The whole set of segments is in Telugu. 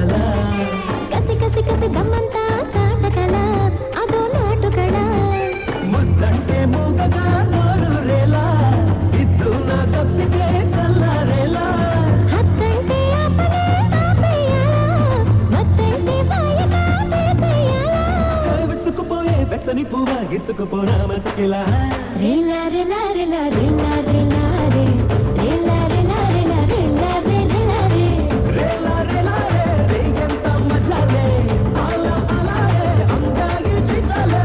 ಕಾನುಕಲ ಕಸಿ ಕಸಿ ಕಸಿ ದಮ್ಮಂತ ಕಾಟಕಲ ಅದು ನಾಟುಕಳ ಮುದ್ದಂಟೆ ಮೂಗಗ ನೋಡುರೇಲ ಇದ್ದು ನಾ ತಪ್ಪಿಗೆ ಚಲ್ಲಾರೇಲ ಹತ್ತಂಟೆ ಅಪ್ಪನೆ ತಾಪೆಯಲ ಮತ್ತಂಟೆ ಬಾಯಕ ಬೇಸೆಯಲ వెచ్చుకుపోయే వెచ్చని పువ్వ గిచ్చుకుపోనా మనసుకిల రేలా రేలా రేలా రేలా రేలా రే రేలా రేలా రేలా రేలా రే రేలా రే రేలా రేలా రే ఎంత మజాలే అలా అలా రే అంగాగి తిచాలే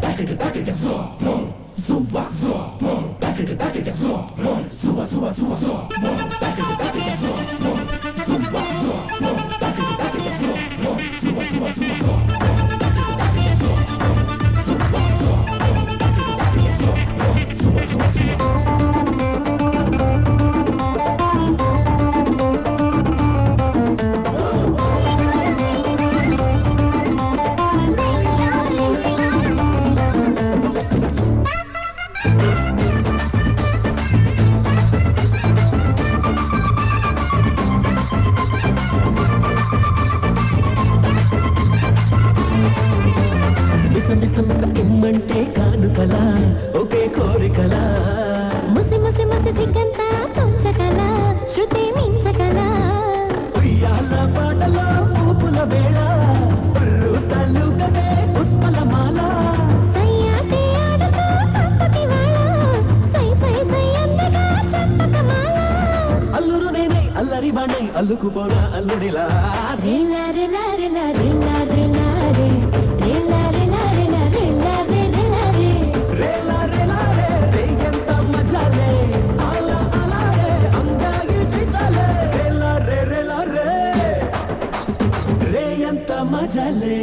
తాకిట సువా తాకిట సువా తాకిట ఇమ్మంటే కానుకల ఒకే కోరికల ముసి ముసి ముసి సిగ్గంత తుంచకల శృతి మించకల ఉయ్యాల పాటలో పూపుల వేళ పుర్రు తలుకనే ఉత్పలమాల సయ్యాటి ఆడుతూ చంపకి వాళ్ళ సై సై సై అందగా చంపకమాల అల్లురు నేనే అల్లరి బాణై అల్లుకుపోనా అల్లుడిలా రేలా రేలా రేలా రేలా రేలా రే రేలా రేలా రేలా రేలా రే రేలా రే రేలా రేలా రే ఎంత మజాలే అలా అలా రే అంగాగి తిచాలే రేలా రే ఎంత మజాలే